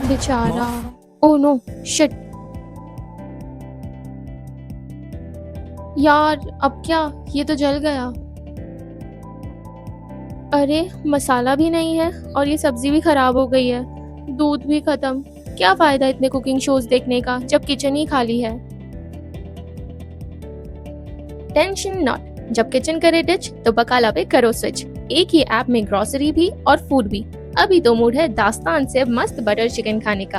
बेचारा। Oh no, shit. यार अब क्या, ये तो जल गया। अरे मसाला भी नहीं है और ये सब्जी भी खराब हो गई है, दूध भी खत्म। क्या फायदा इतने कुकिंग शोज देखने का जब किचन ही खाली है। टेंशन नॉट, जब किचन करे डिच तो बकाला पे करो स्विच। एक ही ऐप में ग्रोसरी भी और फूड भी। अभी तो मूड है दास्तान से मस्त बटर चिकन खाने का।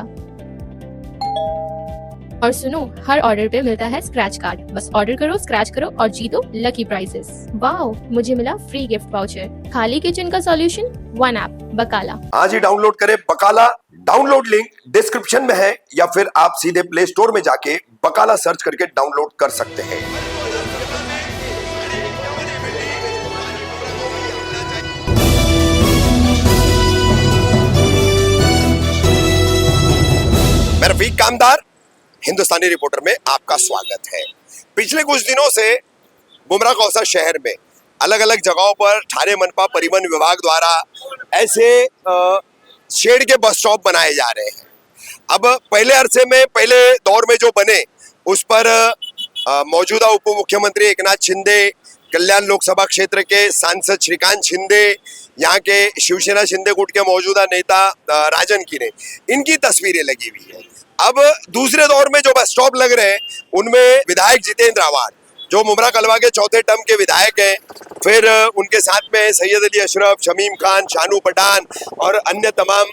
और सुनो, हर ऑर्डर पे मिलता है स्क्रैच कार्ड। बस ऑर्डर करो, स्क्रैच करो और जीतो लकी प्राइजेस। वाओ, मुझे मिला फ्री गिफ्ट वाउचर। खाली किचन का सॉल्यूशन, वन ऐप, बकाला। आज ही डाउनलोड करें बकाला। डाउनलोड लिंक डिस्क्रिप्शन में है या फिर आप सीधे प्ले स्टोर में जाके बकाला सर्च करके डाउनलोड कर सकते हैं। मैं रफीक कामदार, हिंदुस्तानी रिपोर्टर में आपका स्वागत है। पिछले कुछ दिनों से बुमरा कौसा शहर में अलग अलग जगहों पर ठाणे मनपा परिवहन विभाग द्वारा ऐसे शेड के बस स्टॉप बनाए जा रहे हैं। अब पहले दौर में जो बने उस पर मौजूदा उप मुख्यमंत्री एकनाथ शिंदे, कल्याण लोकसभा क्षेत्र के सांसद श्रीकांत शिंदे, यहाँ के शिवसेना शिंदे गुट के मौजूदा नेता राजन कीरे, इनकी तस्वीरें लगी हुई है। अब दूसरे दौर में जो बस स्टॉप लग रहे हैं उनमें विधायक जितेंद्र आवाड, जो मुमरा कलवा के चौथे टर्म के विधायक हैं, फिर उनके साथ में सैयद अली अशरफ, शमीम खान, शानू पठान और अन्य तमाम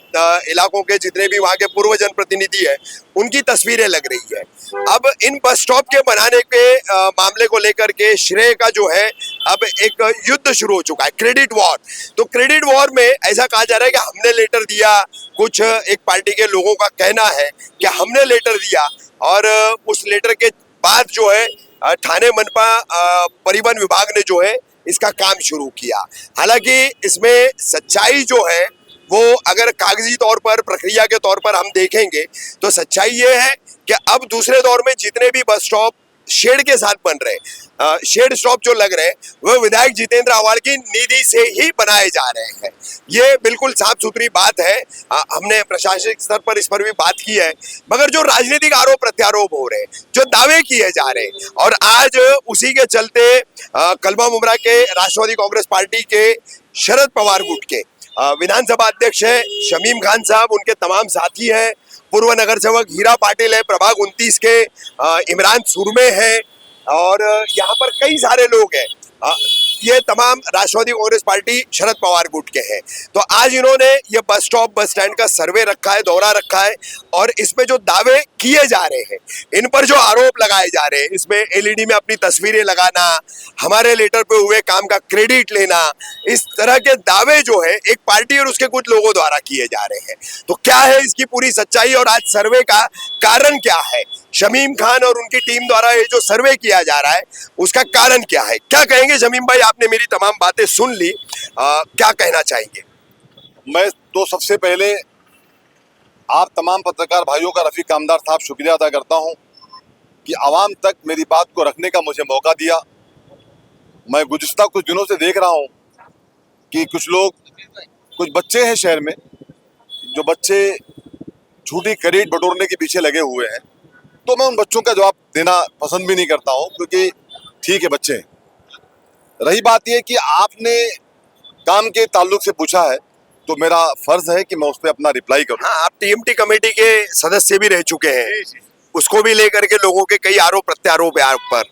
इलाकों के जितने भी वहाँ के पूर्व जनप्रतिनिधि हैं, उनकी तस्वीरें लग रही है। अब इन बस स्टॉप के बनाने के मामले को लेकर के श्रेय का जो है अब एक युद्ध शुरू हो चुका है, क्रेडिट वॉर। तो क्रेडिट वॉर में ऐसा कहा जा रहा है कि हमने लेटर दिया, कुछ एक पार्टी के लोगों का कहना है कि हमने लेटर दिया और उस लेटर के बाद जो है ठाणे मनपा परिवहन विभाग ने जो है इसका काम शुरू किया। हालांकि इसमें सच्चाई जो है वो अगर कागजी तौर पर, प्रक्रिया के तौर पर हम देखेंगे तो सच्चाई ये है कि अब दूसरे दौर में जितने भी बस स्टॉप शेड के साथ बन रहे हैं, शेड स्टॉप जो लग रहे हैं, वह विधायक जितेंद्र आवाड की निधि से ही बनाए जा रहे हैं। ये बिल्कुल साफ सुथरी बात है। हमने प्रशासनिक स्तर पर इस पर भी बात की है, मगर जो राजनीतिक आरोप प्रत्यारोप हो रहे हैं, जो दावे किए जा रहे हैं, और आज उसी के चलते कलवा मुमरा के राष्ट्रवादी कांग्रेस पार्टी के शरद पवार गुट के विधानसभा अध्यक्ष है शमीम खान साहब, उनके तमाम साथी हैं, पूर्व नगर सेवक हीरा पाटिल है, प्रभाग 29 के इमरान सुरमे हैं और यहाँ पर कई सारे लोग हैं। ये तमाम राष्ट्रवादी कांग्रेस पार्टी शरद पवार गुट के हैं। तो आज इन्होंने ये बस स्टॉप, बस स्टैंड का सर्वे रखा है, दौरा रखा है, और इसमें जो दावे किए जा रहे हैं, इन पर जो आरोप लगाए जा रहे हैं, इसमें एलईडी में अपनी तस्वीरें लगाना, हमारे लेटर पे हुए काम का क्रेडिट लेना, इस तरह के दावे जो है एक पार्टी और उसके कुछ लोगों द्वारा किए जा रहे हैं। तो क्या है इसकी पूरी सच्चाई और आज सर्वे का कारण क्या है? शमीम खान और उनकी टीम द्वारा ये जो सर्वे किया जा रहा है उसका कारण क्या है? क्या कहेंगे शमीम भाई? आपने मेरी तमाम बातें सुन ली, क्या कहना चाहेंगे? मैं तो सबसे पहले आप तमाम पत्रकार भाइयों का, रफीक कामदार साहब, शुक्रिया अदा करता हूं कि आवाम तक मेरी बात को रखने का मुझे मौका दिया। मैं गुज़िश्ता कुछ दिनों से देख रहा हूं कि कुछ बच्चे हैं शहर में, जो बच्चे झूठी क्रेडिट बटोरने के पीछे लगे हुए हैं। तो मैं उन बच्चों का जवाब देना पसंद भी नहीं करता हूं, क्योंकि ठीक है, बच्चे हैं। रही बात यह कि आपने काम के ताल्लुक से पूछा है, तो मेरा फर्ज है कि मैं उस पर अपना रिप्लाई करूं। हाँ, आप टीएमटी कमेटी के सदस्य भी रह चुके हैं, उसको भी लेकर के लोगों के कई आरोप प्रत्यारोप है आप पर।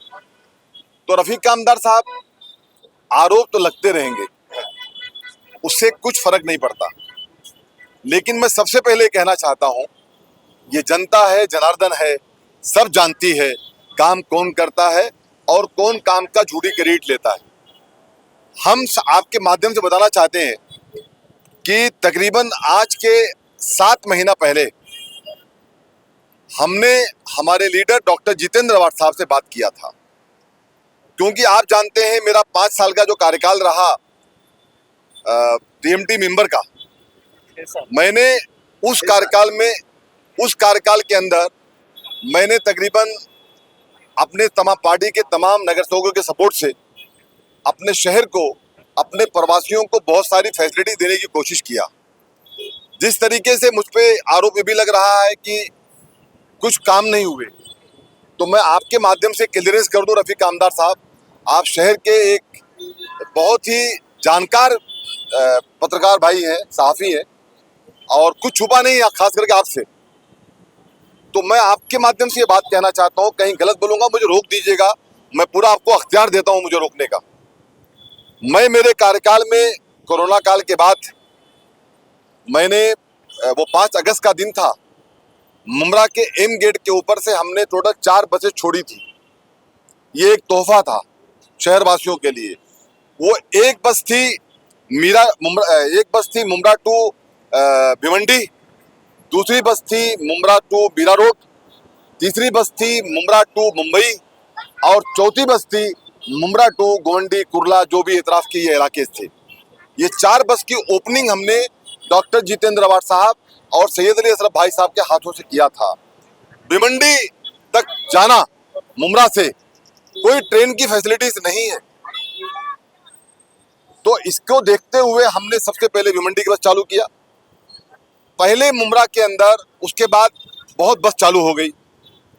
तो रफीक कामदार साहब, आरोप तो लगते रहेंगे, उससे कुछ फर्क नहीं पड़ता, लेकिन मैं सबसे पहले कहना चाहता हूं, ये जनता है, जनार्दन है, सब जानती है काम कौन करता है और कौन काम का झूठी क्रेडिट लेता है। हम आपके माध्यम से बताना चाहते हैं कि तकरीबन आज के 7 महीना पहले हमने हमारे लीडर डॉक्टर जितेंद्र आवाड साहब से बात किया था, क्योंकि आप जानते हैं मेरा 5 साल का जो कार्यकाल रहा टीएमटी मेंबर का, मैंने उस कार्यकाल के अंदर मैंने तकरीबन अपने तमाम पार्टी के तमाम नगर सेवकों के सपोर्ट से अपने शहर को अपने प्रवासियों को बहुत सारी फैसिलिटी देने की कोशिश किया। जिस तरीके से मुझ पे आरोप ये भी लग रहा है कि कुछ काम नहीं हुए, तो मैं आपके माध्यम से क्लियरेंस कर दूं रफीक कामदार साहब, आप शहर के एक बहुत ही जानकार पत्रकार भाई हैं, सहाफ़ी हैं, और कुछ छुपा नहीं है, खास करके आपसे। तो मैं आपके माध्यम से ये बात कहना चाहता हूँ, कहीं गलत बोलूँगा मुझे रोक दीजिएगा, मैं पूरा आपको अख्तियार देता हूँ मुझे रोकने का। मैं मेरे कार्यकाल में कोरोना काल के बाद मैंने वो 5 अगस्त का दिन था, मुमरा के एम गेट के ऊपर से हमने टोटल 4 बसें छोड़ी थी। ये एक तोहफा था शहरवासियों के लिए। वो एक बस थी मुमरा टू भिवंडी, दूसरी बस थी मुमरा टू बीरा रोड, तीसरी बस थी मुमरा टू मुंबई, और चौथी बस थी मुमरा टू गोवंडी कुर्ला, जो भी इतराफ के ये इलाके थे। ये 4 बस की ओपनिंग हमने डॉक्टर जितेंद्र अवाड साहब और सैयद अली अशरफ भाई साहब के हाथों से किया था। भिवंडी तक जाना मुमरा से कोई ट्रेन की फैसिलिटीज नहीं है, तो इसको देखते हुए हमने सबसे पहले भिवंडी की बस चालू किया, पहले मुमरा के अंदर, उसके बाद बहुत बस चालू हो गई।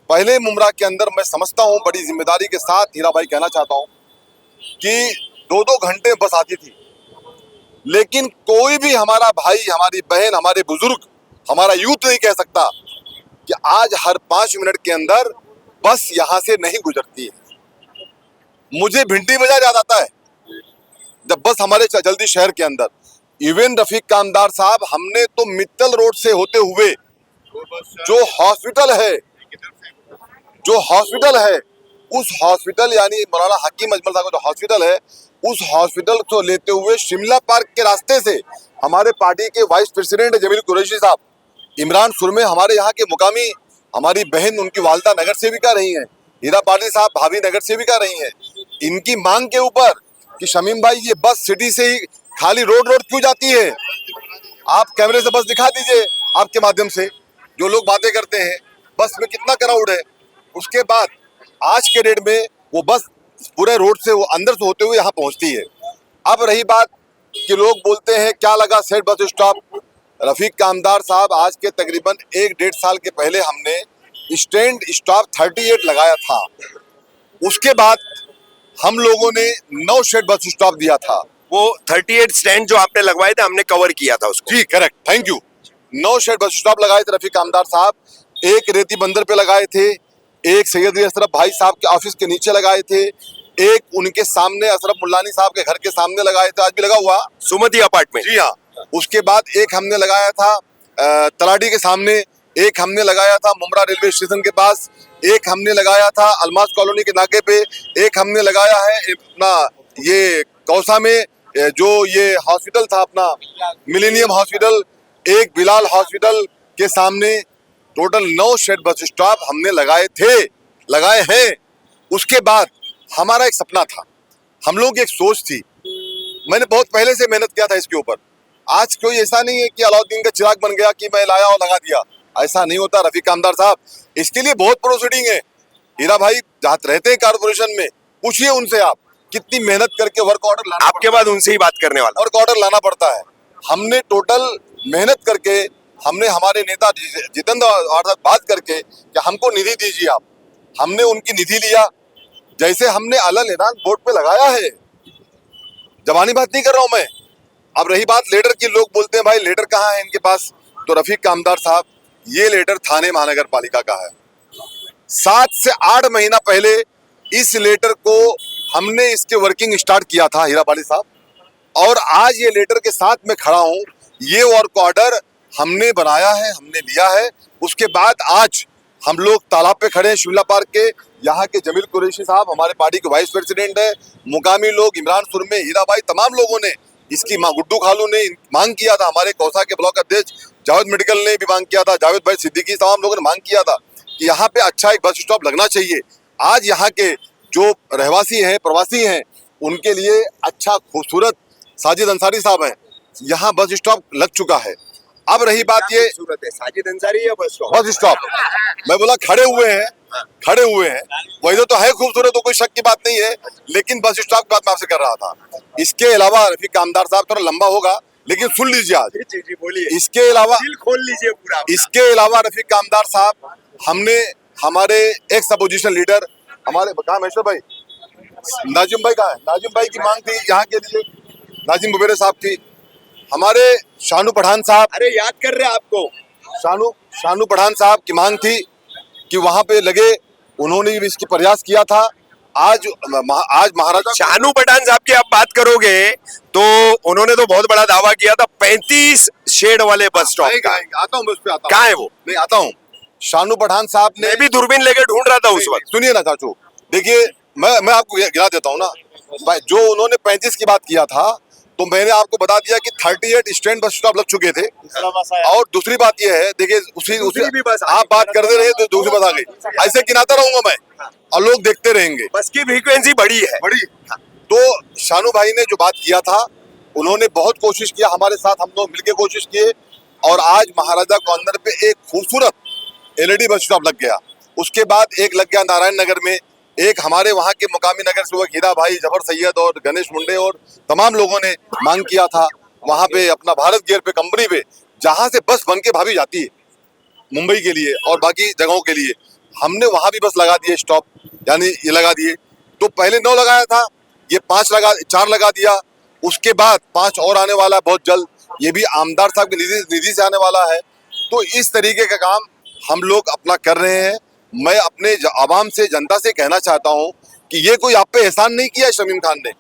पहले मुमरा के अंदर मैं समझता हूँ बड़ी जिम्मेदारी के साथ हीरा भाई कहना चाहता हूँ कि 2-2 घंटे बस आती थी, लेकिन कोई भी हमारा भाई, हमारी बहन, हमारे बुजुर्ग, हमारा यूथ नहीं कह सकता कि आज हर 5 मिनट के अंदर बस यहाँ से नहीं गुजरती है। मुझे भिंडी बाजार याद आता है जब बस हमारे जल्दी शहर के अंदर। इवन रफीक कामदार साहब, हमने तो मित्तल रोड से होते हुए जो हॉस्पिटल है उस हॉस्पिटल यानी मौलाना हकीम अजमल साहब का जो हॉस्पिटल है, उस हॉस्पिटल को लेते हुए शिमला पार्क के रास्ते से हमारे पार्टी के वाइस प्रेसिडेंट जमील कुरैशी साहब, इमरान सुरमे हमारे यहाँ के मुकामी, हमारी बहन, उनकी वालदा नगर सेविका रही हैं, हीरा पाटिल साहब भाभी नगर सेविका रही हैं। इनकी मांग के ऊपर कि शमीम भाई ये बस सिटी से ही खाली रोड क्यों जाती है, आप कैमरे से बस दिखा दीजिए आपके माध्यम से, जो लोग बातें करते हैं बस में कितना क्राउड है। उसके बाद आज के डेट में वो बस पूरे रोड से, वो अंदर से होते हुए यहाँ पहुँचती है। अब रही बात कि लोग बोलते हैं क्या लगा सेठ बस स्टॉप, रफीक कामदार साहब, आज के तकरीबन 1-1.5 साल के पहले हमने स्टैंड स्टॉप 38 लगाया था। उसके बाद हम लोगों ने 9 शेड बस स्टॉप दिया था। वो 38 स्टैंड जो आपने लगवाए थे हमने कवर किया था उसको। जी correct, thank you. 9 shade bus stop लगाए थे रफीक कामदार साहब, एक रेती बंदर पे लगाए थे, एक सैयद अली अशरफ भाई साहब के ऑफिस के नीचे लगाए थे, एक उनके सामने अशरफ मुल्लानी साहब के घर के सामने लगाए थे, आज भी लगा हुआ, सुमति अपार्टमेंट। जी हाँ। उसके बाद एक हमने लगाया था तलाडी के सामने, एक हमने लगाया था मुमरा रेलवे स्टेशन के पास, एक हमने लगाया था अलमास कॉलोनी के नाके पे, एक हमने लगाया है अपना ये कौसा में जो ये हॉस्पिटल था अपना मिलेनियम हॉस्पिटल, एक बिलाल हॉस्पिटल के सामने। टोटल 9 शेड बस स्टॉप हमने लगाए हैं। उसके बाद हमारा एक सपना था, हम लोग की एक सोच थी, मैंने बहुत पहले से मेहनत किया था इसके ऊपर। आज कोई ऐसा नहीं है कि अलाउद्दीन का चिराग बन गया कि मैं लाया और लगा दिया, ऐसा नहीं होता रफीक कामदार साहब। इसके लिए बहुत प्रोसीडिंग है। हीरा भाई जहाँ रहते हैं कारपोरेशन में, पूछिए उनसे आप कितनी मेहनत करके वर्क ऑर्डर लाना, आपके बाद उनसे ही बात करने वाला, वर्क ऑर्डर लाना पड़ता है। हमने टोटल मेहनत करके, हमने हमारे नेता जितेंद्र अवाड साहब बात करके कि हमको निधि दीजिए आप, हमने उनकी निधि लिया। जैसे हमने अलग ऐलान बोर्ड पे लगाया है, जबानी बात नहीं कर रहा हूं मैं। अब रही बात लेटर की, लोग बोलते हैं भाई लेटर कहाँ है इनके पास, तो रफीक कामदार साहब ये लेटर थाने महानगर पालिका का है। 7 से 8 महीना पहले इस लेटर को हमने इसके वर्किंग स्टार्ट किया था हीरा पाटिल साहब, और आज ये लेटर के साथ में खड़ा हूँ। ये वर्क ऑर्डर हमने बनाया है, हमने लिया है। उसके बाद आज हम लोग तालाब पे खड़े हैं शिमला पार्क के, यहाँ के जमील कुरैशी साहब हमारे पार्टी के वाइस प्रेसिडेंट है, मुकामी लोग इमरान सुरमे, हीरा भाई, तमाम लोगों ने इसकी गुड्डू खालू ने मांग किया था, हमारे कौसा के ब्लॉक अध्यक्ष जावेद मेडिकल ने भी मांग किया था, जावेद भाई सिद्दीकी, तमाम लोगों ने मांग किया था कि यहाँ पे अच्छा एक बस स्टॉप लगना चाहिए। आज यहाँ के जो रहवासी हैं, प्रवासी हैं, उनके लिए अच्छा खूबसूरत साजिद अंसारी साहब हैं, यहाँ बस स्टॉप लग चुका है। अब रही बात ये सूरत है साजिद अंसारी या बस स्टॉप? बस स्टॉप, मैं बोला खड़े हुए हैं वैसे तो है खूबसूरत, तो कोई शक की बात नहीं है, लेकिन बस स्टॉप की बात मैं आपसे कर रहा था। इसके अलावा रफीक कामदार साहब थोड़ा लंबा होगा, लेकिन सुन लीजिए आज। जी बोलिए। इसके अलावा दिल खोल लीजिए पूरा। इसके अलावा रफीक कामदार साहब, हमने हमारे एक्स अपोजिशन लीडर हमारे कहाँ महेश्वर भाई, नाजिम भाई कहाँ है, नाजिम भाई की मांग थी यहाँ के लिए, नाजिम बुबेरे साहब थी, हमारे शानू पठान साहब, अरे याद कर रहे हैं आपको। शानू पठान साहब की मांग थी कि वहां पे लगे, उन्होंने भी इसकी प्रयास किया था। आज महाराजा शानू पठान साहब की आप बात करोगे तो उन्होंने तो बहुत बड़ा दावा किया था 35 शेड वाले बस स्टॉप। आता हूँ मैं उस पे आता हूँ, कहाँ है वो? नहीं आता हूँ। शानू पठान साहब ने मैं भी दूरबीन लेके ढूंढ रहा था उस वक्त। सुनिए ना चाचू, देखिए मैं आपको गिरा देता हूँ ना भाई, जो उन्होंने 35 की बात किया था, तो मैंने आपको बता दिया कि 38 स्टैंड बस स्टॉप लग चुके थे। और दूसरी बात यह है, देखिए उसी भी बस आप बात करते रहे तो दूसरी बात आ गई, ऐसे गिनाता रहूंगा मैं और लोग देखते रहेंगे। बस की फ्रीक्वेंसी बड़ी है। बड़ी तो शानू भाई ने जो बात किया था, उन्होंने बहुत कोशिश किया, हमारे साथ हम लोग मिलकर कोशिश किए, और आज महाराजा कॉर्नर पे एक खूबसूरत एलईडी बस स्टॉप लग गया। उसके बाद एक लग गया नारायण नगर में, एक हमारे वहाँ के मुकामी नगर सेवक हीरा भाई, जफर सैयद और गणेश मुंडे और तमाम लोगों ने मांग किया था वहाँ पे अपना भारत गियर पे कंपनी पे, जहाँ से बस बन के भाभी जाती है मुंबई के लिए और बाकी जगहों के लिए, हमने वहाँ भी बस लगा दिए स्टॉप, यानी ये लगा दिए। तो पहले 9 लगाया था, ये 4 लगा दिया, उसके बाद 5 और आने वाला है बहुत जल्द, ये भी आमदार साहब की निधि से आने वाला है। तो इस तरीके का काम हम लोग अपना कर रहे हैं। मैं अपने आवाम से, जनता से कहना चाहता हूं कि ये कोई आप पे एहसान नहीं किया है शमीम खान ने,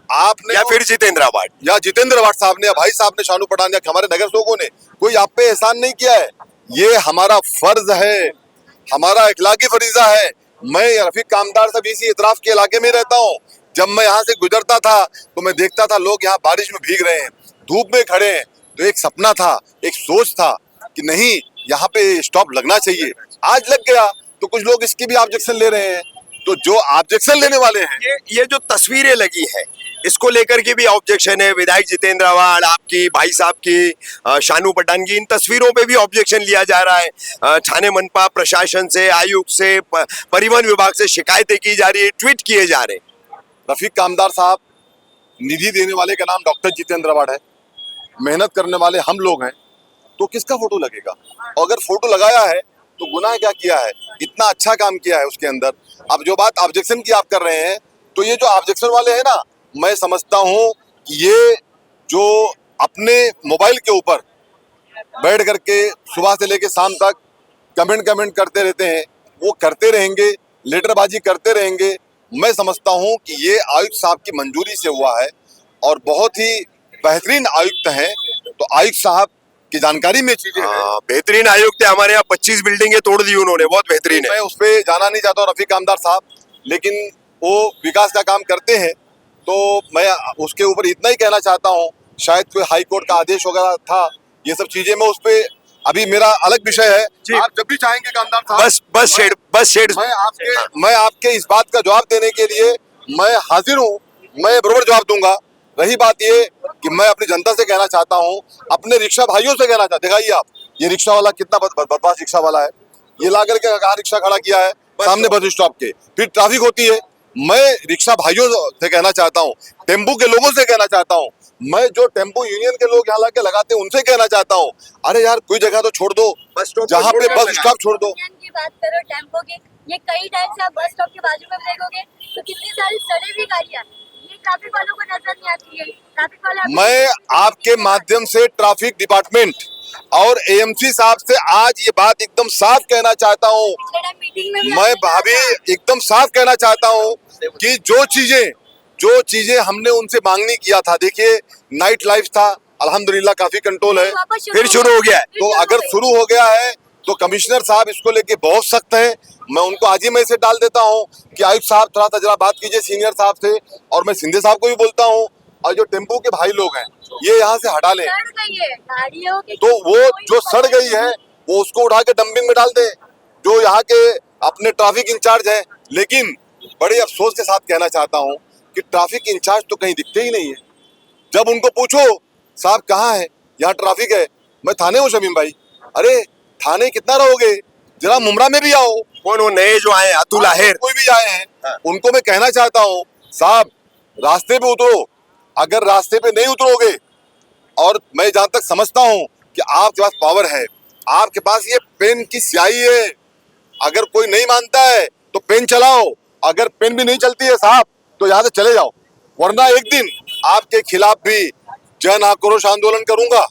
आपने या फिर जितेंद्र अवार्ड या जितेंद्र अवार्ड साहब ने या भाई साहब ने, शानू पठान या हमारे नगर सेवकों ने, कोई आप पे एहसान नहीं किया है। ये हमारा फर्ज है, हमारा इखलाकी फरीजा है। मैं रफीक कामदार साहब इसी इतराफ के इलाके में रहता हूँ। जब मैं यहाँ से गुजरता था तो मैं देखता था लोग यहाँ बारिश में भीग रहे हैं, धूप में खड़े हैं, तो एक सपना था, एक सोच था कि नहीं यहाँ पे स्टॉप लगना चाहिए। आज लग गया तो कुछ लोग इसकी भी ऑब्जेक्शन ले रहे हैं। तो जो ऑब्जेक्शन लेने वाले हैं, ये जो तस्वीरें लगी है इसको लेकर के भी ऑब्जेक्शन है। विधायक जितेंद्र अवार्ड आपकी, भाई साहब की, शानू पठान की, इन तस्वीरों पे भी ऑब्जेक्शन लिया जा रहा है। थाने मनपा प्रशासन से, आयुक्त से, परिवहन विभाग से शिकायतें की जा रही है, ट्वीट किए जा रहे हैं। रफीक कामदार साहब, निधि देने वाले का नाम डॉक्टर जितेंद्र अवार्ड है, मेहनत करने वाले हम लोग हैं, तो किसका फोटो लगेगा? और अगर फोटो लगाया है तो गुनाह क्या किया है? इतना अच्छा काम किया है उसके अंदर। अब जो बात ऑब्जेक्शन की आप कर रहे हैं, तो ये जो ऑब्जेक्शन वाले हैं ना, मैं समझता हूँ कि ये जो अपने मोबाइल के ऊपर बैठ करके सुबह से लेकर शाम तक कमेंट करते रहते हैं, वो करते रहेंगे, लेटरबाजी करते रहेंगे। मैं समझता हूँ कि ये आयुक्त साहब की मंजूरी से हुआ है और बहुत ही बेहतरीन आयुक्त हैं। तो आयुक्त साहब की जानकारी में चीजें हैं। बेहतरीन आयुक्त है हमारे यहाँ, 25 बिल्डिंगें तोड़ दी उन्होंने, बहुत बेहतरीन है। मैं उस पर जाना नहीं चाहता हूँ रफीक कामदार साहब, लेकिन वो विकास का काम करते हैं, तो मैं उसके ऊपर इतना ही कहना चाहता हूँ, शायद कोई हाई कोर्ट का आदेश वगैरह था, ये सब चीजें मैं उस पर, अभी मेरा अलग विषय है। आप जब भी चाहेंगे कामदार साहब, बस शेड मैं आपके इस बात का जवाब देने के लिए मैं हाजिर हूँ, मैं बरोबर जवाब दूंगा। रही बात ये कि मैं अपनी जनता से कहना चाहता हूँ, अपने रिक्शा भाइयों से कहना चाहता, दिखाइए आप ये रिक्शा वाला कितना बदमाश रिक्शा वाला है, ये ला करके कहाँ रिक्शा खड़ा किया है सामने बस स्टॉप के, फिर ट्रैफिक होती है। मैं रिक्शा भाइयों से कहना चाहता हूँ, टेम्पू के लोगों से कहना चाहता हूँ, मैं जो टेम्पू यूनियन के लोग यहाँ लाके लगाते हैं उनसे कहना चाहता हूँ, अरे यार कोई जगह तो छोड़ दो, जहाँ पे बस स्टॉप छोड़ दो। की बात करो टेम्पो की, ये कई टाइम से आप बस स्टॉप के बाजू में देखोगे तो कितनी सारी सड़ी हुई गाड़ियाँ, ये ट्रैफिक वालों को नजर नहीं आती है। ट्रैफिक वाले मैं आपके माध्यम से ट्रैफिक डिपार्टमेंट और एएमसी साहब से आज ये बात एकदम साफ कहना चाहता हूँ, मीटिंग में भी मैं भाभी एकदम साफ कहना चाहता हूँ कि जो चीजें हमने उनसे मांगनी किया था, देखिए नाइट लाइफ था, अल्हम्दुलिल्लाह काफी कंट्रोल है, फिर शुरू हो गया है। तो अगर शुरू हो गया है तो कमिश्नर साहब इसको लेके बहुत सख्त हैं। मैं उनको आज ही मैसेज डाल देता हूँ कि आयुक्त साहब थोड़ा सा जरा बात कीजिए सीनियर साहब से, और मैं सिंधे साहब को भी बोलता हूँ, और जो टेम्पो के भाई लोग हैं ये यहाँ से हटा लें। सड़ गई है गाड़ियों की, तो वो जो सड़ गई है वो उसको उठा के डंपिंग में डाल दें, जो यहाँ के अपने ट्रैफिक इंचार्ज हैं। लेकिन बड़े अफसोस के साथ कहना चाहता हूँ कि ट्रैफिक इंचार्ज तो कहीं दिखते ही नहीं है। जब उनको पूछो साहब कहाँ है, यहाँ ट्रैफिक है, मैं थाने हूँ शमीम भाई। अरे थाने कितना रहोगे, जरा मुमरा में भी आओ। कौन वो नए जो आए अतुल आहेर? कोई भी आए हैं उनको मैं कहना चाहता हूँ साहब रास्ते पे उतरो। अगर रास्ते पे नहीं उतरोगे, और मैं जहां तक समझता हूँ कि आपके पास पावर है, आपके पास ये पेन की स्याही है, अगर कोई नहीं मानता है तो पेन चलाओ, अगर पेन भी नहीं चलती है साहब तो यहाँ से चले जाओ, वरना एक दिन आपके खिलाफ भी जन आक्रोश आंदोलन करूंगा।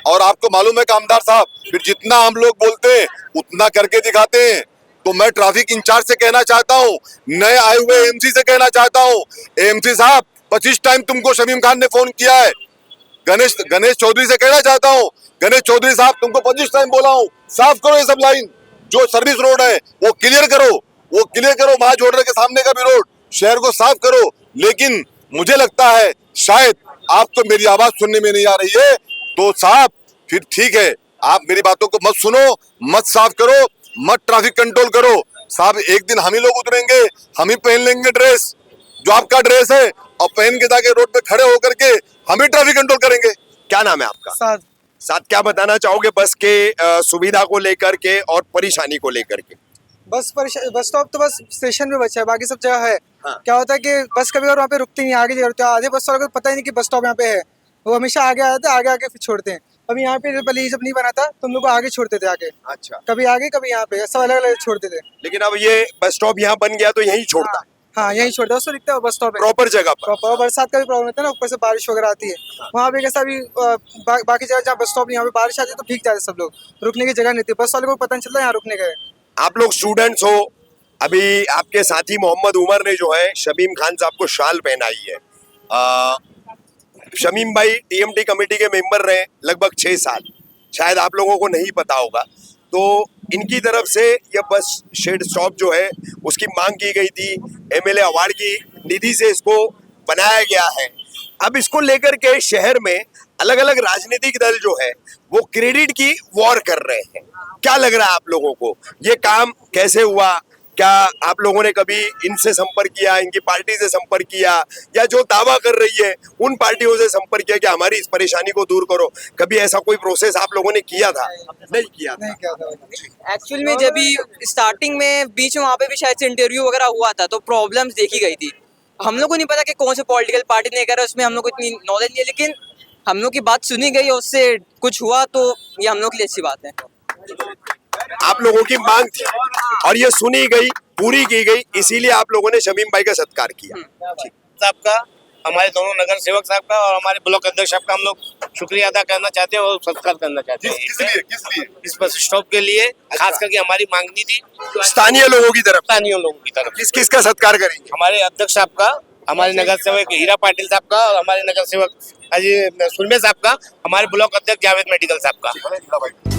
और आपको मालूम है कामदार साहब, फिर जितना हम लोग बोलते हैं उतना करके दिखाते हैं। तो मैं ट्रैफिक इंचार्ज से कहना चाहता हूँ, नए आए हुए एमसी से कहना चाहता हूँ, एमसी साहब 25 टाइम तुमको शमीम खान ने फोन किया है। गणेश चौधरी से कहना चाहता हूँ, गणेश चौधरी साहब तुमको 25 टाइम बोला हूँ, साफ करो ये सब लाइन, जो सर्विस रोड है वो क्लियर करो, वो क्लियर करो, महाजोड़र के सामने का भी रोड, शहर को साफ करो। लेकिन मुझे लगता है शायद आपको मेरी आवाज सुनने में नहीं आ रही है, तो साहब फिर ठीक है, आप मेरी बातों को मत सुनो, मत साफ करो, मत ट्रैफिक कंट्रोल करो। साहब एक दिन हम ही लोग उतरेंगे, हम ही पहन लेंगे ड्रेस जो आपका ड्रेस है, और पहन के जाके रोड पे खड़े होकर के हम ही ट्रैफिक कंट्रोल करेंगे। क्या नाम है आपका? साथ साथ क्या बताना चाहोगे बस के सुविधा को लेकर के और परेशानी को लेकर के? बस स्टॉप तो बस स्टेशन पे बचा है, बाकी सब जगह है। हाँ। क्या होता है कि बस कभी और वहाँ पे रुकती नहीं, आगे रुकते हैं, आधे बस वालों को पता ही नहीं कि बस स्टॉप यहाँ पे है, वो हमेशा आगे आते हैं, आगे आके फिर छोड़ते हैं। अभी यहाँ पे पहले ये सब नहीं बना था तो हम लोग को आगे छोड़ते थे, आगे अच्छा, कभी आगे कभी यहाँ पे, सब अलग अलग छोड़ते थे। लेकिन अब ये बस स्टॉप यहाँ बन गया तो यहीं छोड़ता है, हाँ यही छोड़ते हैं, उसको लिखता है बस स्टॉप है। प्रॉपर जगह पर। प्रॉपर बरसात का भी प्रॉब्लम होता है ना, ऊपर से बारिश वगैरह आती है, वहाँ पे कैसा भी बाकी जगह जहाँ बस स्टॉप यहाँ पे बारिश आती है तो भीग जाते हैं सब लोग, रुकने की जगह नहीं थी, बस वाले को पता नहीं चलता यहाँ रुकने का है। आप लोग स्टूडेंट्स हो, अभी आपके साथी मोहम्मद उमर ने जो है शमीम खान साहब को शाल पहनाई है। शमीम भाई टीएमटी कमेटी के मेंबर रहे लगभग 6 साल, शायद आप लोगों को नहीं पता होगा। तो इनकी तरफ से यह बस शेड स्टॉप जो है उसकी मांग की गई थी, एमएलए अवार्ड की निधि से इसको बनाया गया है। अब इसको लेकर के शहर में अलग अलग राजनीतिक दल जो है वो क्रेडिट की वॉर कर रहे हैं। क्या लग रहा है आप लोगों को, ये काम कैसे हुआ? क्या आप लोगों ने कभी इनसे संपर्क किया, इनकी पार्टी से संपर्क किया, या जो दावा कर रही है उन पार्टियों से संपर्क किया कि हमारी इस परेशानी को दूर करो? कभी ऐसा कोई प्रोसेस आप लोगों ने किया था? नहीं किया था। नहीं क्या था एक्चुअल में जब भी स्टार्टिंग में बीच में वहाँ पे भी शायद से इंटरव्यू वगैरह हुआ था तो प्रॉब्लम्स देखी गई थी। हम लोग को नहीं पता कि कौन से पॉलिटिकल पार्टी ने करा, उसमें हम लोग को इतनी नॉलेज नहीं है, लेकिन हम लोग की बात सुनी गई और उससे कुछ हुआ तो ये हम लोग के लिए अच्छी बात है। आप लोगों की मांग थी और ये सुनी गई, पूरी की गई, इसीलिए आप लोगों ने शमीम भाई का सत्कार किया। साहब का, हमारे दोनों नगर सेवक साहब का और हमारे ब्लॉक अध्यक्ष साहब का हम लोग शुक्रिया अदा करना चाहते हैं और सत्कार करना चाहते हैं। किस लिए इस बस स्टॉप के लिए खास करके हमारी मांगनी थी स्थानीय लोगों की तरफ, स्थानीय लोगों की तरफ। किस किस का सत्कार करेंगे? हमारे अध्यक्ष साहब का, हमारे नगर सेवक हीरा पाटिल साहब का और हमारे नगर सेवक अजय सुरमे साहब का, हमारे ब्लॉक अध्यक्ष जावेद मेडिकल साहब का।